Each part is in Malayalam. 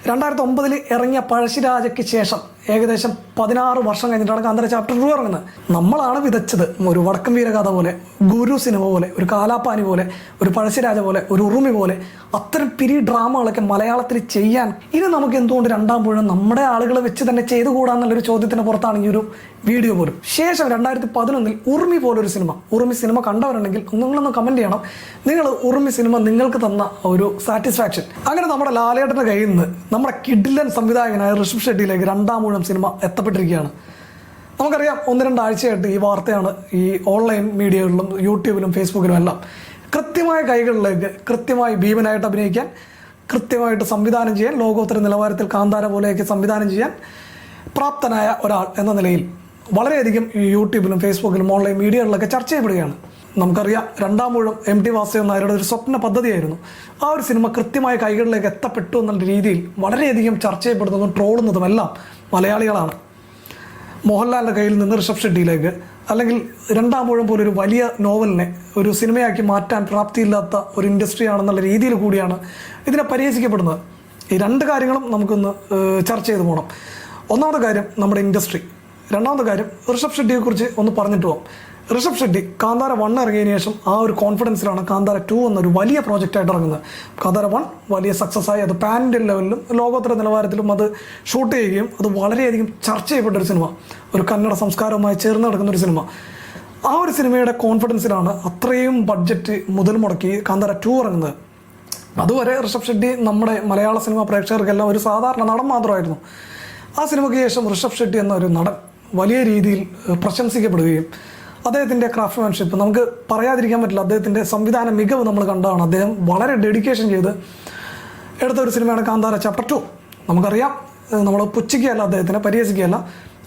2009 ഇറങ്ങിയ പഴശ്ശിരാജയ്ക്ക് ശേഷം ഏകദേശം 16 വർഷം കഴിഞ്ഞിട്ടാണ് കാന്താര ചാപ്റ്റർ 2 ഇറങ്ങുന്നത്. നമ്മളാണ് വിതച്ചത് ഒരു വടക്കൻ വീരഗാഥ പോലെ, ഗുരു സിനിമ പോലെ, ഒരു കാലാപ്പാനി പോലെ, ഒരു പഴശ്ശിരാജ പോലെ, ഒരു ഉറുമി പോലെ അത്തരം പിരി ഡ്രാമകളൊക്കെ മലയാളത്തിൽ ചെയ്യാൻ ഇനി നമുക്ക് എന്തുകൊണ്ട് രണ്ടാം മുഴുവൻ നമ്മുടെ ആളുകളെ വെച്ച് തന്നെ ചെയ്തുകൂടാന്നുള്ളൊരു ചോദ്യത്തിന് പുറത്താണ് ഈ ഒരു വീഡിയോ പോലും. ശേഷം 2011 ഉറുമി പോലൊരു സിനിമ, ഉറുമി സിനിമ കണ്ടവരുണ്ടെങ്കിൽ നിങ്ങളൊന്ന് കമന്റ് ചെയ്യണം, നിങ്ങൾ ഉറുമി സിനിമ നിങ്ങൾക്ക് തന്ന ഒരു സാറ്റിസ്ഫാക്ഷൻ. അങ്ങനെ നമ്മുടെ ലാലേട്ടന്റെ കയ്യിൽ നിന്ന് നമ്മുടെ കിഡിലൻ സംവിധായകനായ ഋഷഭ് ഷെട്ടിയിലേക്ക് രണ്ടാം മുഴുവൻ സിനിമ എത്തപ്പെട്ടിരിക്കുകയാണ്. നമുക്കറിയാം 1-2 ആഴ്ചയായിട്ട് ഈ വാർത്തയാണ് ഈ ഓൺലൈൻ മീഡിയകളിലും യൂട്യൂബിലും ഫേസ്ബുക്കിലും എല്ലാം. കൃത്യമായ കൈകളിലേക്ക് കൃത്യമായി ഭീമനായിട്ട് അഭിനയിക്കാൻ, കൃത്യമായിട്ട് സംവിധാനം ചെയ്യാൻ, ലോകോത്തര നിലവാരത്തിൽ കാന്താര പോലെയൊക്കെ സംവിധാനം ചെയ്യാൻ പ്രാപ്തനായ ഒരാൾ എന്ന നിലയിൽ വളരെയധികം യൂട്യൂബിലും ഫേസ്ബുക്കിലും ഓൺലൈൻ മീഡിയകളിലൊക്കെ ചർച്ച ചെയ്യപ്പെടുകയാണ്. നമുക്കറിയാം രണ്ടാം മുഴുവൻ MT വാസുദേവൻ നായരുടെ ഒരു സ്വപ്ന പദ്ധതിയായിരുന്നു. ആ ഒരു സിനിമ കൃത്യമായ കൈകളിലേക്ക് എത്തപ്പെട്ടു എന്നുള്ള രീതിയിൽ വളരെയധികം ചർച്ച ചെയ്യപ്പെടുന്നതും ട്രോളുന്നതുമെല്ലാം മലയാളികളാണ്. മോഹൻലാലിൻ്റെ കയ്യിൽ നിന്ന് ഋഷഭ് ഷെട്ടിയിലേക്ക്, അല്ലെങ്കിൽ രണ്ടാം മുഴുവൻ പോലൊരു വലിയ നോവലിനെ ഒരു സിനിമയാക്കി മാറ്റാൻ പ്രാപ്തിയില്ലാത്ത ഒരു ഇൻഡസ്ട്രി ആണെന്നുള്ള രീതിയിൽ കൂടിയാണ് ഇതിനെ പരിഹസിക്കപ്പെടുന്നത്. ഈ രണ്ട് കാര്യങ്ങളും നമുക്കൊന്ന് ചർച്ച ചെയ്ത് പോകണം. ഒന്നാമത്തെ കാര്യം നമ്മുടെ ഇൻഡസ്ട്രി, രണ്ടാമത്തെ കാര്യം ഋഷഭ് ഷെട്ടിയെക്കുറിച്ച് ഒന്ന് പറഞ്ഞിട്ട് പോകാം. ഋഷഭ് ഷെട്ടി കാന്താര 1 ഇറങ്ങിയതിനു ശേഷം ആ ഒരു കോൺഫിഡൻസിലാണ് കാന്താര 2 എന്നൊരു വലിയ പ്രോജക്റ്റായിട്ട് ഇറങ്ങുന്നത്. കാന്താര 1 വലിയ സക്സസ് ആയി, അത് പാൻ ഇന്ത്യൻ ലെവലിലും ലോകോത്തര നിലവാരത്തിലും അത് ഷൂട്ട് ചെയ്യുകയും അത് വളരെയധികം ചർച്ച ചെയ്യപ്പെട്ട ഒരു സിനിമ, ഒരു കന്നഡ സംസ്കാരവുമായി ചേർന്ന് നടക്കുന്ന ഒരു സിനിമ. ആ ഒരു സിനിമയുടെ കോൺഫിഡൻസിലാണ് അത്രയും ബഡ്ജറ്റ് മുതൽ മുടക്കി കാന്താര 2 ഇറങ്ങുന്നത്. അതുവരെ ഋഷഭ് ഷെട്ടി നമ്മുടെ മലയാള സിനിമ പ്രേക്ഷകർക്കെല്ലാം ഒരു സാധാരണ നടൻ മാത്രമായിരുന്നു. ആ സിനിമയ്ക്ക് ശേഷം ഋഷഭ് ഷെട്ടി എന്ന ഒരു നടൻ വലിയ രീതിയിൽ പ്രശംസിക്കപ്പെടുകയും അദ്ദേഹത്തിൻ്റെ ക്രാഫ്റ്റ്മാൻഷിപ്പ് നമുക്ക് പറയാതിരിക്കാൻ പറ്റില്ല. അദ്ദേഹത്തിൻ്റെ സംവിധാന മികവ് നമ്മൾ കണ്ടതാണ്. അദ്ദേഹം വളരെ ഡെഡിക്കേഷൻ ചെയ്ത് എടുത്ത ഒരു സിനിമയാണ് കാന്താര ചാപ്റ്റർ 2. നമുക്കറിയാം, നമ്മൾ പുച്ഛിക്കുകയല്ല, അദ്ദേഹത്തിനെ പരിഹസിക്കുകയല്ല,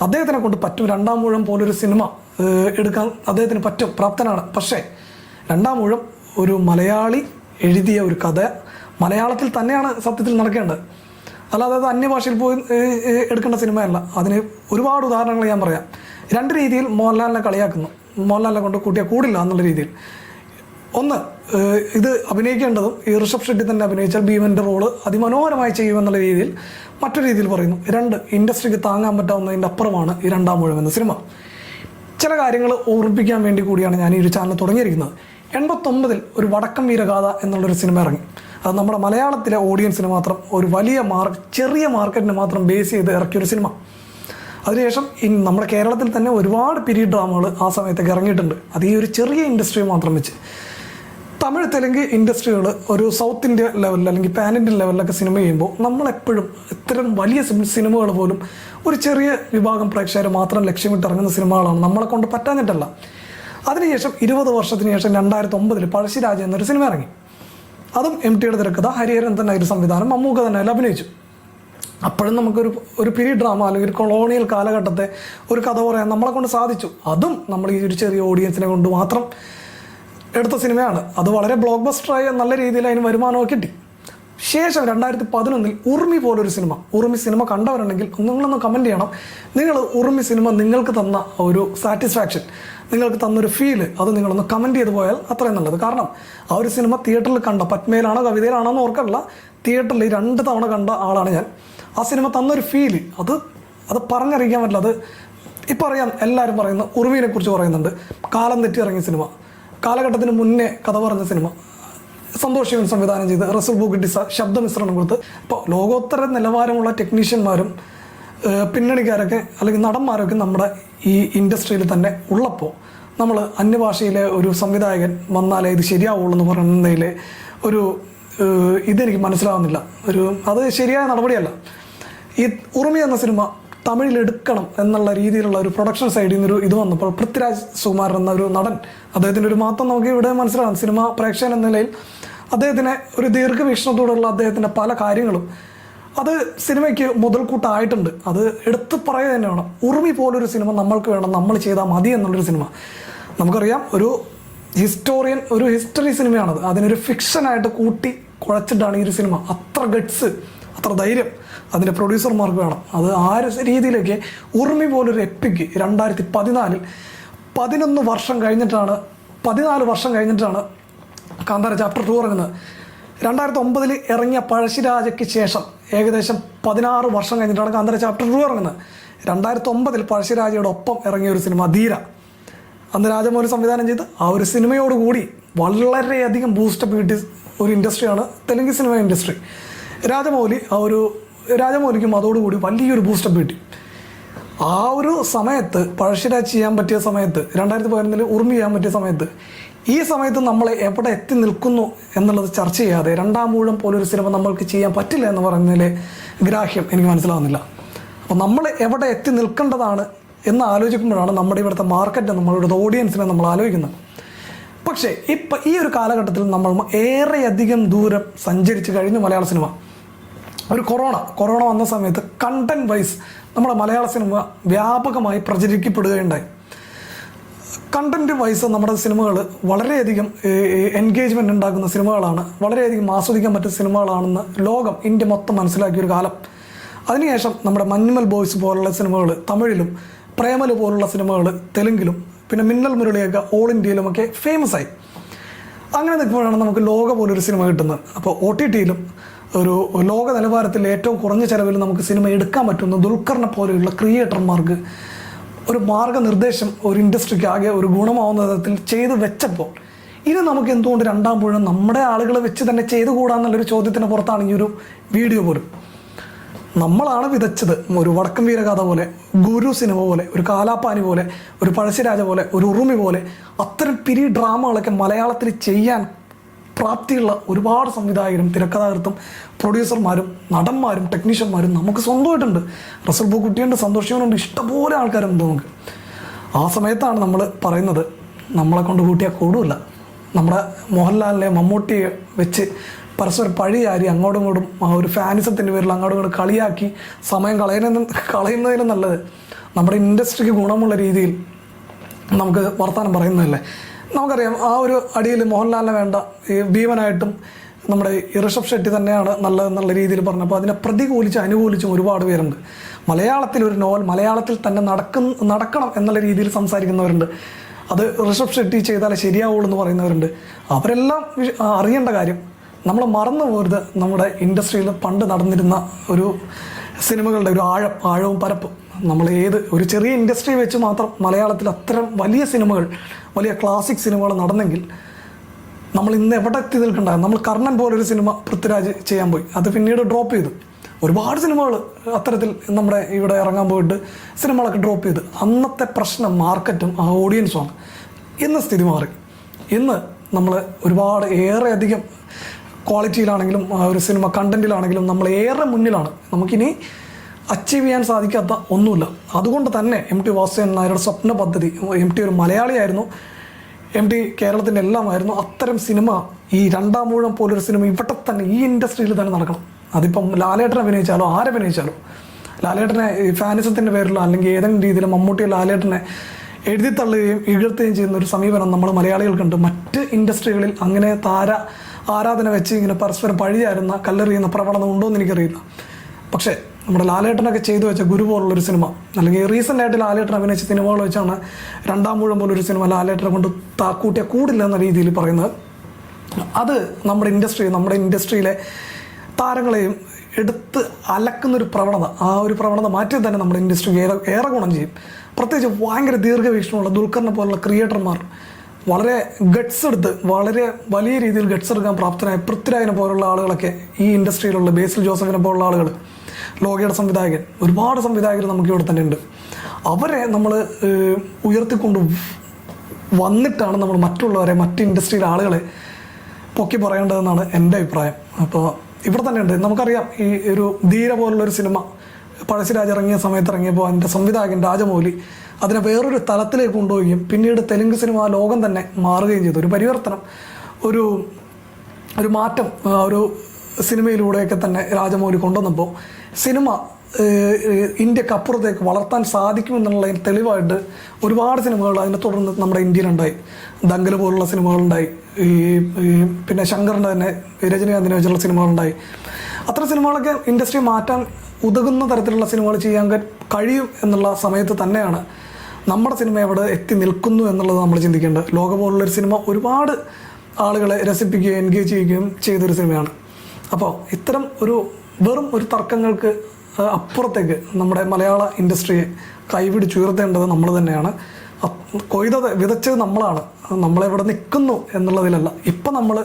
അദ്ദേഹത്തിനെ കൊണ്ട് പറ്റും. രണ്ടാം മുഴുവൻ പോലൊരു സിനിമ എടുക്കാൻ അദ്ദേഹത്തിന് പറ്റും, പ്രാപ്തനാണ്. പക്ഷേ രണ്ടാം മുഴുവൻ ഒരു മലയാളി എഴുതിയ ഒരു കഥ മലയാളത്തിൽ തന്നെയാണ് സത്യത്തിൽ നടക്കേണ്ടത്. അല്ലാതെ അത് അന്യഭാഷയിൽ പോയി എടുക്കേണ്ട സിനിമയല്ല. അതിന് ഒരുപാട് ഉദാഹരണങ്ങൾ ഞാൻ പറയാം. രണ്ട് രീതിയിൽ മോഹൻലാലിനെ കളിയാക്കുന്നു, മോഹൻലാലിനെ കൊണ്ട് കൂട്ടിയാൽ കൂടില്ല എന്നുള്ള രീതിയിൽ. ഒന്ന്, ഇത് അഭിനയിക്കേണ്ടതും ഈ ഋഷഭ് ഷെട്ടി തന്നെ അഭിനയിച്ചാൽ ഭീമൻ്റെ റോള് അതിമനോഹരമായി ചെയ്യുമെന്നുള്ള രീതിയിൽ മറ്റൊരു രീതിയിൽ പറയുന്നു. രണ്ട്, ഇൻഡസ്ട്രിക്ക് താങ്ങാൻ പറ്റാവുന്നതിൻ്റെ അപ്പുറമാണ് ഈ രണ്ടാം മുഴുവൻ എന്ന സിനിമ. ചില കാര്യങ്ങൾ ഓർമ്മിപ്പിക്കാൻ വേണ്ടി കൂടിയാണ് ഞാൻ ഈ ഒരു ചാനൽ തുടങ്ങിയിരിക്കുന്നത്. 89 ഒരു വടക്കൻ വീരഗാഥ എന്നുള്ളൊരു സിനിമ ഇറങ്ങി. അത് നമ്മുടെ മലയാളത്തിലെ ഓഡിയൻസിന് മാത്രം, ഒരു വലിയ ചെറിയ മാർക്കറ്റിനെ മാത്രം ബേസ് ചെയ്ത് ഇറക്കിയൊരു സിനിമ. അതിനുശേഷം നമ്മുടെ കേരളത്തിൽ തന്നെ ഒരുപാട് പീരീഡ് ഡ്രാമകൾ ആ സമയത്തൊക്കെ ഇറങ്ങിയിട്ടുണ്ട്. അത് ഈ ഒരു ചെറിയ ഇൻഡസ്ട്രി മാത്രം വെച്ച്. തമിഴ് തെലുങ്ക് ഇൻഡസ്ട്രികൾ ഒരു സൗത്ത് ഇന്ത്യ ലെവലിൽ അല്ലെങ്കിൽ പാൻ ഇന്ത്യൻ ലെവലിലൊക്കെ സിനിമ ചെയ്യുമ്പോൾ നമ്മളെപ്പോഴും ഇത്തരം വലിയ സിനിമകൾ പോലും ഒരു ചെറിയ വിഭാഗം പ്രേക്ഷകരെ മാത്രം ലക്ഷ്യമിട്ട് ഇറങ്ങുന്ന സിനിമകളാണ്, നമ്മളെ കൊണ്ട് പറ്റാഞ്ഞിട്ടല്ല. അതിനുശേഷം 20 വർഷത്തിന് ശേഷം 2009 പഴശ്ശിരാജ എന്നൊരു സിനിമ ഇറങ്ങി. അതും MTയുടെ തിരക്കഥ, ഹരിഹരൻ തന്നെ ഒരു സംവിധാനം, മമ്മൂക്ക തന്നെ അതിൽ അഭിനയിച്ചു. അപ്പോഴും നമുക്കൊരു പീരീഡ് ഡ്രാമ അല്ലെങ്കിൽ ഒരു കൊളോണിയൽ കാലഘട്ടത്തെ ഒരു കഥ പറയാൻ നമ്മളെ കൊണ്ട് സാധിച്ചു. അതും നമ്മൾ ഈ ഒരു ചെറിയ ഓഡിയൻസിനെ കൊണ്ട് മാത്രം എടുത്ത സിനിമയാണ്. അത് വളരെ ബ്ലോക്ക് ബസ്റ്ററായി നല്ല രീതിയിൽ അതിന് വരുമാനമൊക്കെ കിട്ടി. ശേഷം 2011 ഉറുമി പോലൊരു സിനിമ, ഉറുമി സിനിമ കണ്ടവരുണ്ടെങ്കിൽ നിങ്ങളൊന്ന് കമൻറ്റ് ചെയ്യണം, നിങ്ങൾ ഉറുമി സിനിമ നിങ്ങൾക്ക് തന്ന ഒരു സാറ്റിസ്ഫാക്ഷൻ, നിങ്ങൾക്ക് തന്നൊരു ഫീല്, അത് നിങ്ങളൊന്ന് കമൻറ്റ് ചെയ്ത് പോയാൽ അത്രയും നല്ലത്. കാരണം ആ ഒരു സിനിമ തിയേറ്ററിൽ കണ്ട, പത്മയിലാണോ കവിതയിലാണോ എന്ന് ഓർക്കല്ല, തിയേറ്ററിൽ 2 തവണ കണ്ട ആളാണ് ഞാൻ. ആ സിനിമ തന്നൊരു ഫീല് അത് പറഞ്ഞറിയിക്കാൻ പറ്റില്ല. അത് ഇപ്പം അറിയാം, എല്ലാവരും പറയുന്ന ഉറുമിനെ കുറിച്ച് പറയുന്നുണ്ട്. കാലം തെറ്റി ഇറങ്ങിയ സിനിമ, കാലഘട്ടത്തിന് മുന്നേ കഥ പറഞ്ഞ സിനിമ, സന്തോഷ് ശിവൻ സംവിധാനം ചെയ്ത് റസൽ ബൂക്കിട്ടി ശബ്ദമിശ്രണം കൊടുത്ത് ഇപ്പോൾ ലോകോത്തര നിലവാരമുള്ള ടെക്നീഷ്യന്മാരും പിന്നണിക്കാരൊക്കെ അല്ലെങ്കിൽ നടന്മാരൊക്കെ നമ്മുടെ ഈ ഇൻഡസ്ട്രിയിൽ തന്നെ ഉള്ളപ്പോൾ നമ്മൾ അന്യഭാഷയിലെ ഒരു സംവിധായകൻ വന്നാലേ ഇത് ശരിയാവുള്ളൂ എന്ന് പറയുന്നതിൽ ഇതെനിക്ക് മനസ്സിലാവുന്നില്ല. അത് ശരിയായ നടപടിയല്ല. ഈ ഉറുമി എന്ന സിനിമ തമിഴിൽ എടുക്കണം എന്നുള്ള രീതിയിലുള്ള ഒരു പ്രൊഡക്ഷൻ സൈഡിൽ നിന്നൊരു ഇത് വന്നപ്പോൾ പൃഥ്വിരാജ് സുകുമാരൻ എന്ന ഒരു നടൻ, അദ്ദേഹത്തിൻ്റെ ഒരു മാത്രം നമുക്ക് ഇവിടെ മനസ്സിലാകും. സിനിമ പ്രേക്ഷകൻ എന്ന നിലയിൽ അദ്ദേഹത്തിന് ഒരു ദീർഘവീക്ഷണത്തോടുള്ള അദ്ദേഹത്തിൻ്റെ പല കാര്യങ്ങളും അത് സിനിമയ്ക്ക് മുതൽക്കൂട്ടായിട്ടുണ്ട്. അത് എടുത്തു പറയുക തന്നെ വേണം. ഉറുമി പോലൊരു സിനിമ നമ്മൾക്ക് വേണം, നമ്മൾ ചെയ്താൽ മതി എന്നുള്ളൊരു സിനിമ. നമുക്കറിയാം, ഒരു ഹിസ്റ്ററി സിനിമയാണത്. അതിനൊരു ഫിക്ഷനായിട്ട് കൂട്ടി കുഴച്ചിട്ടാണ് ഈ ഒരു സിനിമ. അത്ര ഗട്ട്സ്, അത്ര ധൈര്യം അതിൻ്റെ പ്രൊഡ്യൂസർമാർക്ക് വേണം. അത് ആ രീതിയിലേക്ക് ഉറുമി പോലൊരു എപ്പിക്ക് 2014 14 വർഷം കഴിഞ്ഞിട്ടാണ് കാന്താര ചാപ്റ്റർ 2 ഇറങ്ങുന്നത്. 2009 ഇറങ്ങിയ പഴശ്ശിരാജയ്ക്ക് ശേഷം ഏകദേശം 16 വർഷം കഴിഞ്ഞിട്ടാണ് കാന്താര ചാപ്റ്റർ 2 ഇറങ്ങുന്നത്. 2009 പഴശ്ശിരാജയുടെ ഒപ്പം ഇറങ്ങിയ ഒരു സിനിമ ധീര, അന്ന് രാജമൗലി സംവിധാനം ചെയ്ത് ആ ഒരു സിനിമയോടുകൂടി വളരെയധികം ബൂസ്റ്റപ്പ് കിട്ടിയ ഒരു ഇൻഡസ്ട്രിയാണ് തെലുങ്ക് സിനിമ ഇൻഡസ്ട്രി. രാജമൗലിക്കും അതോടുകൂടി വലിയൊരു ബൂസ്റ്റപ്പ് കിട്ടി. ആ ഒരു സമയത്ത് പഴശ്ശിരാജ് ചെയ്യാൻ പറ്റിയ സമയത്ത്, 2011 ഉറുമി ചെയ്യാൻ പറ്റിയ സമയത്ത്, ഈ സമയത്ത് നമ്മൾ എവിടെ എത്തി നിൽക്കുന്നു എന്നുള്ളത് ചർച്ച ചെയ്യാതെ രണ്ടാം ഊഴം പോലൊരു സിനിമ നമ്മൾക്ക് ചെയ്യാൻ പറ്റില്ല എന്ന് പറയുന്നതിലെ ഗ്രാഹ്യം എനിക്ക് മനസ്സിലാവുന്നില്ല. അപ്പോൾ നമ്മൾ എവിടെ എത്തി നിൽക്കേണ്ടതാണ് എന്ന് ആലോചിക്കുമ്പോഴാണ് നമ്മുടെ ഇവിടുത്തെ മാർക്കറ്റ്, നമ്മളുടെ ഓഡിയൻസിനെ നമ്മൾ ആലോചിക്കുന്നത്. പക്ഷേ ഇപ്പം ഈ ഒരു കാലഘട്ടത്തിൽ നമ്മൾ ഏറെയധികം ദൂരം സഞ്ചരിച്ച് കഴിഞ്ഞു മലയാള സിനിമ. ഒരു കൊറോണ വന്ന സമയത്ത് കണ്ടന്റ് വൈസ് നമ്മുടെ മലയാള സിനിമ വ്യാപകമായി പ്രചരിക്കപ്പെടുകയുണ്ടായി. കണ്ടന്റ് വൈസ് നമ്മുടെ സിനിമകൾ വളരെയധികം എൻഗേജ്മെൻറ്റ് ഉണ്ടാക്കുന്ന സിനിമകളാണ്, വളരെയധികം ആസ്വദിക്കാൻ പറ്റുന്ന സിനിമകളാണെന്ന് ലോകം, ഇന്ത്യ മൊത്തം മനസ്സിലാക്കിയൊരു കാലം. അതിനുശേഷം നമ്മുടെ മഞ്ഞുമൽ ബോയ്സ് പോലുള്ള സിനിമകൾ തമിഴിലും, പ്രേമലു പോലുള്ള സിനിമകൾ തെലുങ്കിലും, പിന്നെ മിന്നൽ മുരളിയൊക്കെ ഓൾ ഇന്ത്യയിലുമൊക്കെ ഫേമസ് ആയി. അങ്ങനെ നിൽക്കുമ്പോഴാണ് നമുക്ക് ലോക പോലൊരു സിനിമ കിട്ടുന്നത്. അപ്പോൾ OTTയിലും ഒരു ലോക നിലവാരത്തിൽ ഏറ്റവും കുറഞ്ഞ ചിലവിൽ നമുക്ക് സിനിമ എടുക്കാൻ പറ്റുന്ന ദുൽഖറിനെ പോലെയുള്ള ക്രിയേറ്റർമാർക്ക് ഒരു മാർഗ്ഗനിർദ്ദേശം ഒരു ഇൻഡസ്ട്രിക്ക് ആകെ ഒരു ഗുണമാവുന്ന വിധത്തിൽ ചെയ്ത് വെച്ചപ്പോൾ ഇനി നമുക്ക് എന്തുകൊണ്ട് രണ്ടാം ഊഴം നമ്മുടെ ആളുകളെ വെച്ച് തന്നെ ചെയ്തുകൂടാന്നുള്ളൊരു ചോദ്യത്തിന് പുറത്താണ് ഈ ഒരു വീഡിയോ പോലും. നമ്മളാണ് വിതച്ചത്. ഒരു വടക്കൻ വീരഗാഥ പോലെ, ഗുരു സിനിമ പോലെ, ഒരു കാലാപ്പാനി പോലെ, ഒരു പഴശ്ശിരാജ പോലെ, ഒരു ഉറുമി പോലെ അത്തരം പിരി ഡ്രാമകളൊക്കെ മലയാളത്തിൽ ചെയ്യാൻ പ്രാപ്തിയുള്ള ഒരുപാട് സംവിധായകരും തിരക്കഥാകൃത്തും പ്രൊഡ്യൂസർമാരും നടന്മാരും ടെക്നീഷ്യന്മാരും നമുക്ക് സ്വന്തമായിട്ടുണ്ട്. റസൽ പൂക്കുട്ടിയുണ്ട്, സന്തോഷ് ശിവനുണ്ട്, ഇഷ്ടംപോലെ ആൾക്കാരുണ്ട് നമുക്ക്. ആ സമയത്താണ് നമ്മൾ പറയുന്നത് നമ്മളെ കൊണ്ട് കൂട്ടിയാൽ കൂടില്ല. നമ്മുടെ മോഹൻലാലിനെ മമ്മൂട്ടിയെ വെച്ച് പരസ്പരം പഴിയാരി അങ്ങോട്ടും ഇങ്ങോട്ടും ആ ഒരു ഫാനിസത്തിൻ്റെ പേരിൽ അങ്ങോട്ടും ഇങ്ങോട്ടും കളിയാക്കി സമയം കളയുന്നതിലും നല്ലത് നമ്മുടെ ഇൻഡസ്ട്രിക്ക് ഗുണമുള്ള രീതിയിൽ നമുക്ക് വർത്തമാനം പറയുന്നതല്ലേ. നമുക്കറിയാം ആ ഒരു അടിയിൽ മോഹൻലാലിനെ വേണ്ട, ഈ ഭീമനായിട്ടും നമ്മുടെ ഋഷഭ് ഷെട്ടി തന്നെയാണ് നല്ലതെന്നുള്ള രീതിയിൽ പറഞ്ഞപ്പോൾ അതിനെ പ്രതികൂലിച്ച് അനുകൂലിച്ചും ഒരുപാട് പേരുണ്ട്. മലയാളത്തിൽ ഒരു നോവൽ മലയാളത്തിൽ തന്നെ നടക്കണം എന്നുള്ള രീതിയിൽ സംസാരിക്കുന്നവരുണ്ട്. അത് ഋഷഭ് ഷെട്ടി ചെയ്താലേ ശരിയാവുള്ളൂ എന്ന് പറയുന്നവരുണ്ട്. അവരെല്ലാം അറിയേണ്ട കാര്യം, നമ്മൾ മറന്നു പോകരുത് നമ്മുടെ ഇൻഡസ്ട്രിയിൽ പണ്ട് നടന്നിരുന്ന ഒരു സിനിമകളുടെ ഒരു ആഴവും പരപ്പും. നമ്മൾ ഒരു ചെറിയ ഇൻഡസ്ട്രി വെച്ച് മാത്രം മലയാളത്തിൽ അത്തരം വലിയ സിനിമകൾ, വലിയ ക്ലാസിക് സിനിമകൾ നടന്നെങ്കിൽ നമ്മൾ ഇന്ന് എവിടെ എത്തി നിൽക്കണ്ടായിരുന്നു. നമ്മൾ കർണൻ പോലൊരു സിനിമ പൃഥ്വിരാജ് ചെയ്യാൻ പോയി, അത് പിന്നീട് ഡ്രോപ്പ് ചെയ്തു. ഒരുപാട് സിനിമകൾ അത്തരത്തിൽ നമ്മുടെ ഇവിടെ ഇറങ്ങാൻ പോയിട്ട് സിനിമകളൊക്കെ ഡ്രോപ്പ് ചെയ്ത്. അന്നത്തെ പ്രശ്നം മാർക്കറ്റും ആ ഓഡിയൻസുമാണ്. ഇന്ന് സ്ഥിതി മാറി. ഇന്ന് നമ്മൾ ഒരുപാട് ഏറെയധികം ക്വാളിറ്റിയിലാണെങ്കിലും ആ ഒരു സിനിമ കണ്ടന്റിലാണെങ്കിലും നമ്മൾ ഏറെ മുന്നിലാണ്. നമുക്കിനി അച്ചീവ് ചെയ്യാൻ സാധിക്കാത്ത ഒന്നുമില്ല. അതുകൊണ്ട് തന്നെ MT വാസുദേവൻ നായരുടെ സ്വപ്ന പദ്ധതി, MT ഒരു മലയാളിയായിരുന്നു, MT കേരളത്തിൻ്റെ എല്ലാമായിരുന്നു. അത്തരം സിനിമ, ഈ രണ്ടാം ഊഴം പോലൊരു സിനിമ ഇവിടെ തന്നെ ഈ ഇൻഡസ്ട്രിയിൽ തന്നെ നടക്കണം. അതിപ്പം ലാലേട്ടൻ അഭിനയിച്ചാലോ ആരഭിനയിച്ചാലോ, ലാലേട്ടനെ ഫാനിസത്തിൻ്റെ പേരിലോ അല്ലെങ്കിൽ ഏതെങ്കിലും രീതിയിൽ മമ്മൂട്ടി ലാലേട്ടനെ എഴുതിത്തള്ളുകയും ഇകഴ്ത്തുകയും ചെയ്യുന്ന ഒരു സമീപനം നമ്മൾ മലയാളികൾക്കുണ്ട്. മറ്റ് ഇൻഡസ്ട്രികളിൽ അങ്ങനെ ആരാധന വെച്ച് ഇങ്ങനെ പരസ്പരം പഴിയായിരുന്ന കല്ലെറിയുന്ന പ്രവണത ഉണ്ടോ എന്ന് എനിക്കറിയില്ല. പക്ഷേ നമ്മുടെ ലാലേട്ടനൊക്കെ ചെയ്തു വെച്ച ഗുരു പോലുള്ളൊരു സിനിമ, അല്ലെങ്കിൽ റീസെൻ്റ് ആയിട്ട് ലാലേട്ടൻ അഭിനയിച്ച സിനിമകൾ വെച്ചാണ് രണ്ടാം ഊഴം പോലൊരു സിനിമ ലാലേട്ടനെ കൊണ്ട് കൂട്ടിയാൽ കൂടില്ല എന്ന രീതിയിൽ പറയുന്നത്. അത് നമ്മുടെ ഇൻഡസ്ട്രിയിലെ താരങ്ങളെയും എടുത്ത് അലക്കുന്നൊരു പ്രവണത, ആ ഒരു പ്രവണത മാറ്റി തന്നെ നമ്മുടെ ഇൻഡസ്ട്രിക്ക് ഏറെ ഗുണം ചെയ്യും. പ്രത്യേകിച്ച് ഭയങ്കര ദീർഘവീക്ഷണമുള്ള ദുൽഖറിനെ പോലുള്ള ക്രിയേറ്റർമാർ, വളരെ ഗട്ട്സ് എടുത്ത് വളരെ വലിയ രീതിയിൽ ഗട്ട്സ് എടുക്കാൻ പ്രാപ്തനായ പൃഥ്വിരാജിനെ പോലുള്ള ആളുകളൊക്കെ ഈ ഇൻഡസ്ട്രിയിലുള്ള, ബേസിൽ ജോസഫിനെ പോലുള്ള ആളുകൾ, ലോകയുടെ സംവിധായകൻ, ഒരുപാട് സംവിധായകർ നമുക്ക് ഇവിടെ തന്നെ ഉണ്ട്. അവരെ നമ്മൾ ഉയർത്തിക്കൊണ്ട് വന്നിട്ടാണ് നമ്മൾ മറ്റുള്ളവരെ, മറ്റ് ഇൻഡസ്ട്രിയിലെ ആളുകളെ പൊക്കി പറയേണ്ടതെന്നാണ് എൻ്റെ അഭിപ്രായം. അപ്പോൾ ഇവിടെ തന്നെ ഉണ്ട്. നമുക്കറിയാം ഈ ഒരു ധീര പോലുള്ളൊരു സിനിമ പഴശ്ശിരാജ് ഇറങ്ങിയ സമയത്ത് ഇറങ്ങിയപ്പോൾ അതിൻ്റെ സംവിധായകൻ രാജമൗലി അതിനെ വേറൊരു തലത്തിലേക്ക് കൊണ്ടുപോവുകയും പിന്നീട് തെലുങ്ക് സിനിമ ലോകം തന്നെ മാറുകയും ചെയ്തു. ഒരു പരിവർത്തനം, ഒരു മാറ്റം ഒരു സിനിമയിലൂടെയൊക്കെ തന്നെ രാജമൗലി കൊണ്ടുവന്നപ്പോൾ സിനിമ ഇന്ത്യക്കപ്പുറത്തേക്ക് വളർത്താൻ സാധിക്കുമെന്നുള്ളതിന് തെളിവായിട്ട് ഒരുപാട് സിനിമകൾ അതിനെ തുടർന്ന് നമ്മുടെ ഇന്ത്യയിലുണ്ടായി. ദങ്കൽ പോലുള്ള സിനിമകളുണ്ടായി, പിന്നെ ശങ്കറിൻ്റെ തന്നെ രജനീകാന്തിനെ വെച്ചുള്ള സിനിമകളുണ്ടായി. അത്തരം സിനിമകളൊക്കെ ഇൻഡസ്ട്രി മാറ്റാൻ ഉതകുന്ന തരത്തിലുള്ള സിനിമകൾ ചെയ്യാൻ കഴിയും എന്നുള്ള സമയത്ത് തന്നെയാണ് നമ്മുടെ സിനിമ എവിടെ എത്തി നിൽക്കുന്നു എന്നുള്ളത് നമ്മൾ ചിന്തിക്കേണ്ടത്. ലോക പോലുള്ളൊരു സിനിമ ഒരുപാട് ആളുകളെ രസിപ്പിക്കുകയും എൻഗേജ് ചെയ്യുകയും ചെയ്തൊരു സിനിമയാണ്. അപ്പോൾ ഇത്തരം ഒരു വെറും ഒരു തർക്കങ്ങൾക്ക് അപ്പുറത്തേക്ക് നമ്മുടെ മലയാള ഇൻഡസ്ട്രിയെ കൈപിടിച്ചുയർത്തേണ്ടത് നമ്മൾ തന്നെയാണ്. വിതച്ചത് നമ്മളാണ്. നമ്മളെവിടെ നിൽക്കുന്നു എന്നുള്ളതിലല്ല, ഇപ്പം നമ്മൾ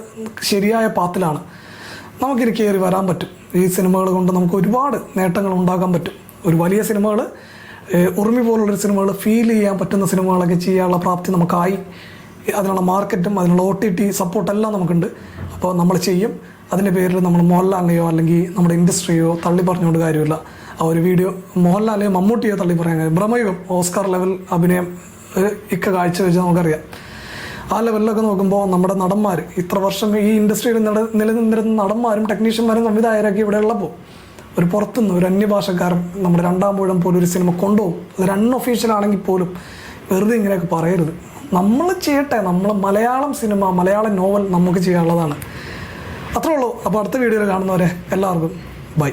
ശരിയായ പാത്തിലാണ്. നമുക്കിനി കയറി വരാൻ പറ്റും. ഈ സിനിമകൾ കൊണ്ട് നമുക്ക് ഒരുപാട് നേട്ടങ്ങൾ ഉണ്ടാക്കാൻ പറ്റും. ഒരു വലിയ സിനിമകൾ, ഉറുമി പോലുള്ളൊരു സിനിമകൾ, ഫീൽ ചെയ്യാൻ പറ്റുന്ന സിനിമകളൊക്കെ ചെയ്യാനുള്ള പ്രാപ്തി നമുക്കായി. അതിനുള്ള മാർക്കറ്റും അതിനുള്ള OTT സപ്പോർട്ടെല്ലാം നമുക്കുണ്ട്. അപ്പോൾ നമ്മൾ ചെയ്യും. അതിൻ്റെ പേരിൽ നമ്മൾ മോഹൻലാലിനെയോ അല്ലെങ്കിൽ നമ്മുടെ ഇൻഡസ്ട്രിയോ തള്ളി പറഞ്ഞുകൊണ്ട് കാര്യമില്ല. ആ ഒരു വീഡിയോ മോഹൻലാലിനെയോ മമ്മൂട്ടിയോ തള്ളി പറയാൻ കാര്യം, ബ്രഹ്മയുഗം ഓസ്കാർ ലെവൽ അഭിനയം കാഴ്ചവെച്ച് നമുക്കറിയാം. ആ ലെവലിലൊക്കെ നോക്കുമ്പോൾ നമ്മുടെ നടന്മാർ, ഇത്ര വർഷം ഈ ഇൻഡസ്ട്രിയിൽ നിലനിന്നിരുന്ന നടന്മാരും ടെക്നീഷ്യന്മാരും സംവിധായകരൊക്കെ ഇവിടെ ഉള്ളപ്പോൾ ഒരു പുറത്തുനിന്ന് ഒരു അന്യഭാഷക്കാരൻ നമ്മുടെ രണ്ടാം ഊഴം പോലും ഒരു സിനിമ കൊണ്ടുപോകും. അതൊരു അൺഒഫീഷ്യൽ ആണെങ്കിൽ പോലും വെറുതെ ഇങ്ങനെയൊക്കെ പറയരുത്. നമ്മൾ ചെയ്യട്ടെ. നമ്മൾ മലയാളം സിനിമ, മലയാളം നോവൽ നമുക്ക് ചെയ്യാനുള്ളതാണ്. അത്രേ ഉള്ളൂ. അപ്പോൾ അടുത്ത വീഡിയോയിൽ കാണുന്നവരെ എല്ലാവർക്കും ബൈ.